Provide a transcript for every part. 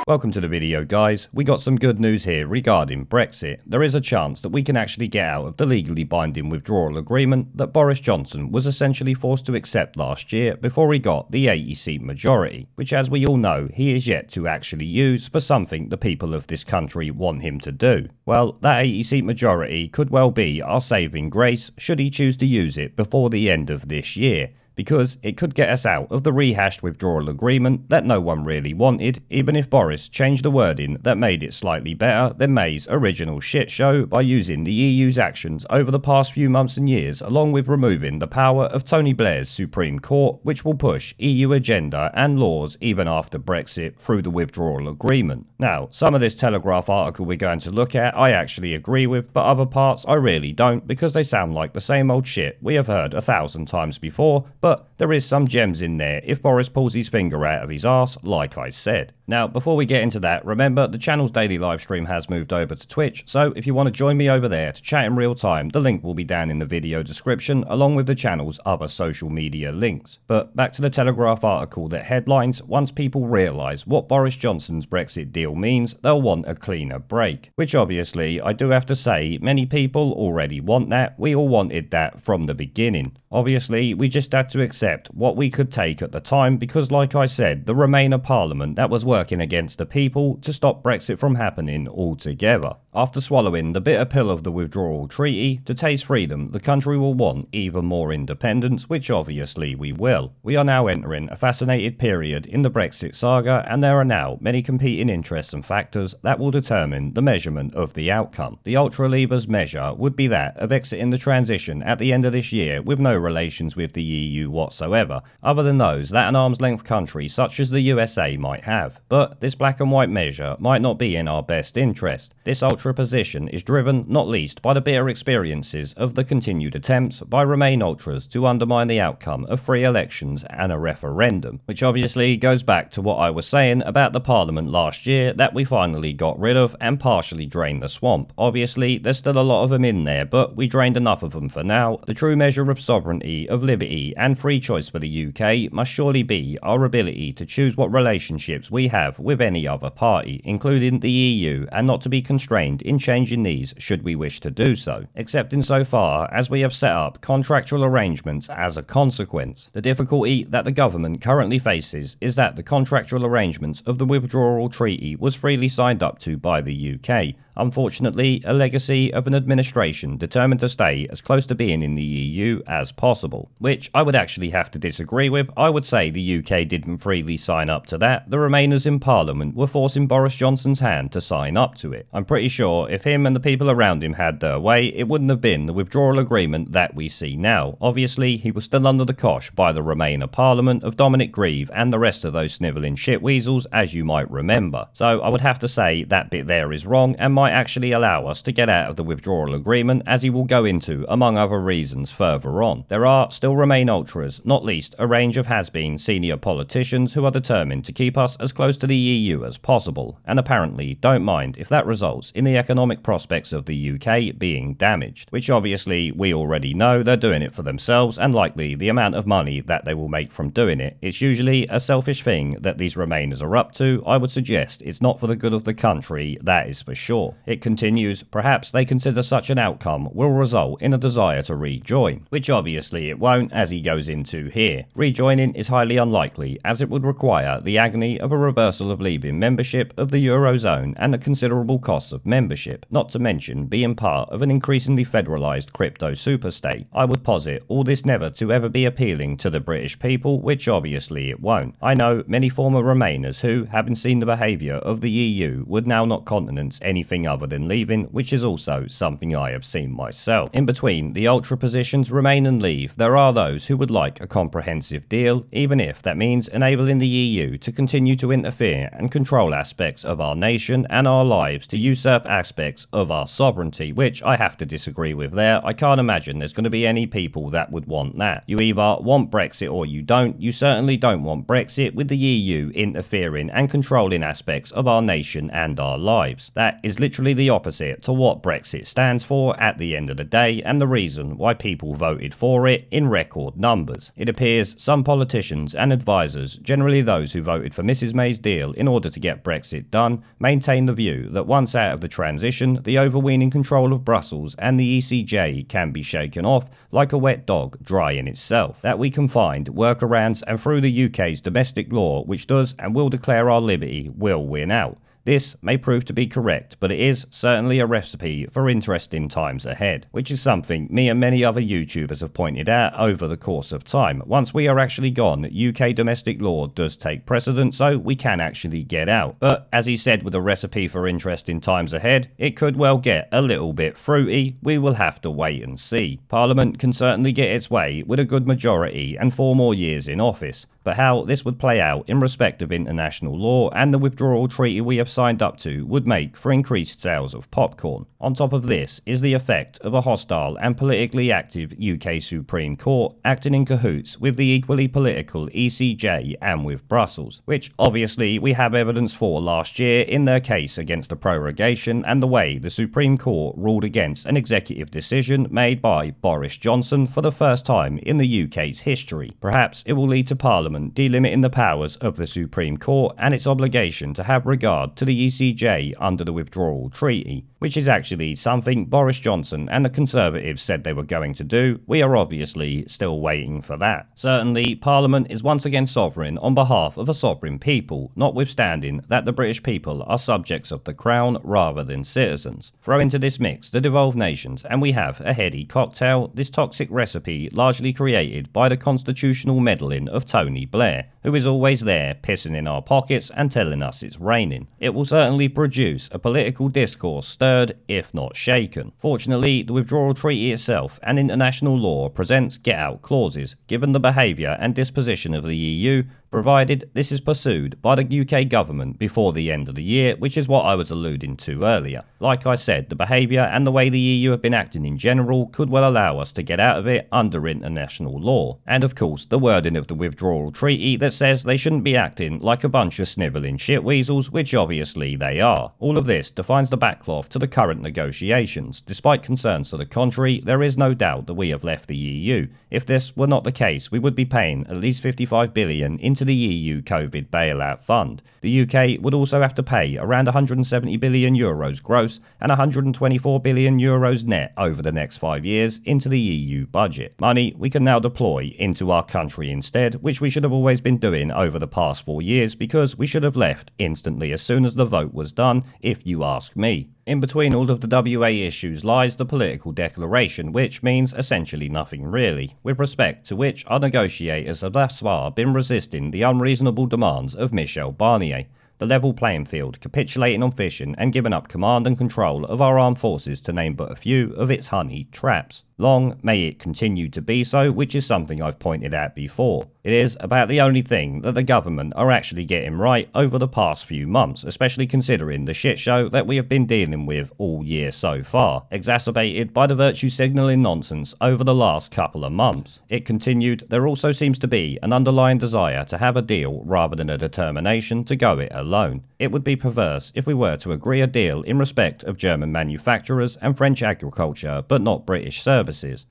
Welcome to the video, guys. We got some good news here regarding Brexit. There is a chance that we can actually get out of the legally binding withdrawal agreement that Boris Johnson was essentially forced to accept last year before he got the 80-seat majority, which, as we all know, he is yet to actually use for something the people of this country want him to do. Well, that 80-seat majority could well be our saving grace should he choose to use it before the end of this year, because it could get us out of the rehashed withdrawal agreement that no one really wanted, even if Boris changed the wording that made it slightly better than May's original shit show by using the EU's actions over the past few months and years, along with removing the power of Tony Blair's Supreme Court, which will push EU agenda and laws even after Brexit through the withdrawal agreement. Now, some of this Telegraph article we're going to look at I actually agree with, but other parts I really don't, because they sound like the same old shit we have heard 1,000 times before, but there is some gems in there if Boris pulls his finger out of his arse, like I said. Now, before we get into that, remember the channel's daily live stream has moved over to Twitch, so if you want to join me over there to chat in real time, the link will be down in the video description, along with the channel's other social media links. But back to the Telegraph article that headlines, once people realise what Boris Johnson's Brexit deal means, they'll want a cleaner break. Which obviously, I do have to say, many people already want that. We all wanted that from the beginning. Obviously, we just had to accept what we could take at the time because, like I said, the Remainer Parliament that was working against the people to stop Brexit from happening altogether. After swallowing the bitter pill of the Withdrawal Treaty, to taste freedom, the country will want even more independence, which obviously we will. We are now entering a fascinating period in the Brexit Saga, and there are now many competing interests and factors that will determine the measurement of the outcome. The Ultra-Leavers' measure would be that of exiting the transition at the end of this year with no relations with the EU whatsoever, other than those that an arm's-length country such as the USA might have. But this black and white measure might not be in our best interest. This ultra-position is driven not least by the bitter experiences of the continued attempts by Remain Ultras to undermine the outcome of free elections and a referendum, which obviously goes back to what I was saying about the Parliament last year that we finally got rid of and partially drained the swamp. Obviously, there's still a lot of them in there, but we drained enough of them for now. The true measure of sovereignty, of liberty and free choice for the UK must surely be our ability to choose what relationships we have with any other party, including the EU, and not to be constrained in changing these should we wish to do so, except insofar as we have set up contractual arrangements as a consequence. The difficulty that the government currently faces is that the contractual arrangements of the Withdrawal Treaty was freely signed up to by the UK, unfortunately a legacy of an administration determined to stay as close to being in the EU as possible, which I would actually have to disagree with. I would say the UK didn't freely sign up to that. The Remainers in Parliament were forcing Boris Johnson's hand to sign up to it. I'm pretty sure if him and the people around him had their way, it wouldn't have been the withdrawal agreement that we see now. Obviously, he was still under the cosh by the Remainer Parliament of Dominic Grieve and the rest of those snivelling shitweasels, as you might remember. So I would have to say that bit there is wrong and might actually allow us to get out of the withdrawal agreement, as he will go into among other reasons further on. There are still Remain Ultras, not least a range of has-been senior politicians who are determined to keep us as close to the EU as possible, and apparently don't mind if that results in the economic prospects of the UK being damaged, which obviously we already know they're doing it for themselves and likely the amount of money that they will make from doing it. It's usually a selfish thing that these Remainers are up to. I would suggest it's not for the good of the country, that is for sure. It continues, perhaps they consider such an outcome will result in a desire to rejoin, which obviously it won't, as he goes into here. Rejoining is highly unlikely, as it would require the agony of a reversal of leaving membership of the Eurozone and the considerable costs of membership, not to mention being part of an increasingly federalised crypto superstate. I would posit all this never to ever be appealing to the British people, which obviously it won't. I know many former Remainers who, having seen the behaviour of the EU, would now not countenance anything other than leaving, which is also something I have seen myself. In between the ultra positions Remain and Leave, there are those who would like a comprehensive deal, even if that means enabling the EU to continue to interfere and control aspects of our nation and our lives, to usurp aspects of our sovereignty, which I have to disagree with there. I can't imagine there's going to be any people that would want that. You either want Brexit or you don't. You certainly don't want Brexit with the EU interfering and controlling aspects of our nation and our lives. That is literally literally the opposite to what Brexit stands for at the end of the day, and the reason why people voted for it in record numbers. It appears some politicians and advisors, generally those who voted for Mrs May's deal in order to get Brexit done, maintain the view that once out of the transition, the overweening control of Brussels and the ECJ can be shaken off like a wet dog dry in itself, that we can find workarounds, and through the UK's domestic law, which does and will declare our liberty, will win out. This may prove to be correct, but it is certainly a recipe for interesting times ahead, which is something me and many other YouTubers have pointed out over the course of time. Once we are actually gone, UK domestic law does take precedent, so we can actually get out. But as he said, with a recipe for interesting times ahead, it could well get a little bit fruity. We will have to wait and see. Parliament can certainly get its way with a good majority and 4 more years in office, but how this would play out in respect of international law and the withdrawal treaty we have signed up to would make for increased sales of popcorn. On top of this is the effect of a hostile and politically active UK Supreme Court acting in cahoots with the equally political ECJ and with Brussels, which obviously we have evidence for last year in their case against the prorogation and the way the Supreme Court ruled against an executive decision made by Boris Johnson for the first time in the UK's history. Perhaps it will lead to Parliament delimiting the powers of the Supreme Court and its obligation to have regard to the ECJ under the Withdrawal Treaty, which is actually something Boris Johnson and the Conservatives said they were going to do. We are obviously still waiting for that. Certainly, Parliament is once again sovereign on behalf of a sovereign people, notwithstanding that the British people are subjects of the Crown rather than citizens. Throw into this mix the devolved nations and we have a heady cocktail, this toxic recipe largely created by the constitutional meddling of Tony Blair, who is always there pissing in our pockets and telling us it's raining. It will certainly produce a political discourse stirred, if not shaken. Fortunately, the Withdrawal Treaty itself and international law presents get-out clauses, given the behaviour and disposition of the EU, provided this is pursued by the UK government before the end of the year, which is what I was alluding to earlier. Like I said, the behaviour and the way the EU have been acting in general could well allow us to get out of it under international law. And of course, the wording of the Withdrawal Treaty that says they shouldn't be acting like a bunch of snivelling shitweasels, which obviously they are. All of this defines the backcloth to the current negotiations. Despite concerns to the contrary, there is no doubt that we have left the EU. If this were not the case, we would be paying at least 55 billion into the EU COVID bailout fund. The UK would also have to pay around 170 billion euros gross and 124 billion euros net over the next 5 years into the EU budget. Money we can now deploy into our country instead, which we should have always been doing over the past 4 years, because we should have left instantly as soon as the vote was done, if you ask me. In between all of the WA issues lies the political declaration, which means essentially nothing really, with respect to which our negotiators have thus far been resisting the unreasonable demands of Michel Barnier. The level playing field, capitulating on fishing and giving up command and control of our armed forces, to name but a few of its honeyed traps. Long may it continue to be so, which is something I've pointed out before. It is about the only thing that the government are actually getting right over the past few months, especially considering the shit show that we have been dealing with all year so far, exacerbated by the virtue signalling nonsense over the last couple of months. It continued, there also seems to be an underlying desire to have a deal rather than a determination to go it alone. It would be perverse if we were to agree a deal in respect of German manufacturers and French agriculture, but not British services.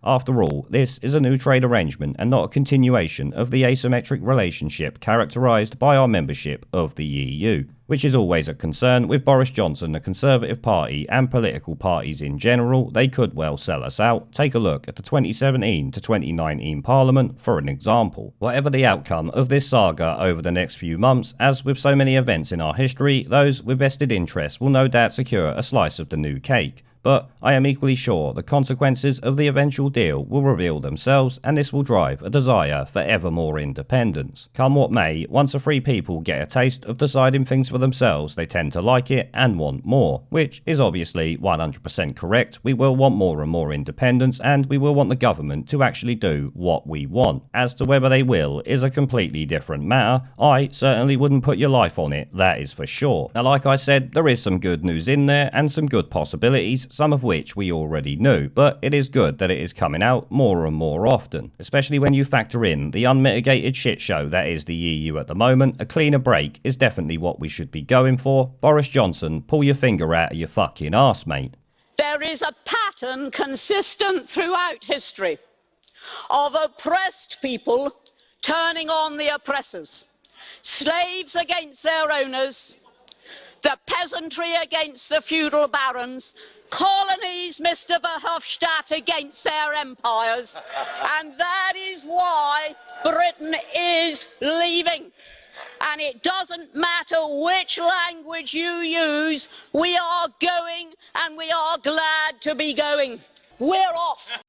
After all, this is a new trade arrangement and not a continuation of the asymmetric relationship characterised by our membership of the EU, which is always a concern with Boris Johnson, the Conservative Party and political parties in general. They could well sell us out. Take a look at the 2017 to 2019 Parliament for an example. Whatever the outcome of this saga over the next few months, as with so many events in our history, those with vested interests will no doubt secure a slice of the new cake. But I am equally sure the consequences of the eventual deal will reveal themselves, and this will drive a desire for ever more independence. Come what may, once a free people get a taste of deciding things for themselves, they tend to like it and want more, which is obviously 100% correct. We will want more and more independence, and we will want the government to actually do what we want. As to whether they will is a completely different matter. I certainly wouldn't put your life on it, that is for sure. Now, like I said, there is some good news in there and some good possibilities. some of which we already knew, but it is good that it is coming out more and more often, especially when you factor in the unmitigated shit show that is the EU at the moment. A cleaner break is definitely what we should be going for. Boris Johnson, pull your finger out of your fucking arse, mate. There is a pattern consistent throughout history of oppressed people turning on the oppressors, slaves against their owners, the peasantry against the feudal barons, colonies, Mr. Verhofstadt, against their empires, and that is why Britain is leaving. And it doesn't matter which language you use, we are going, and we are glad to be going. We're off.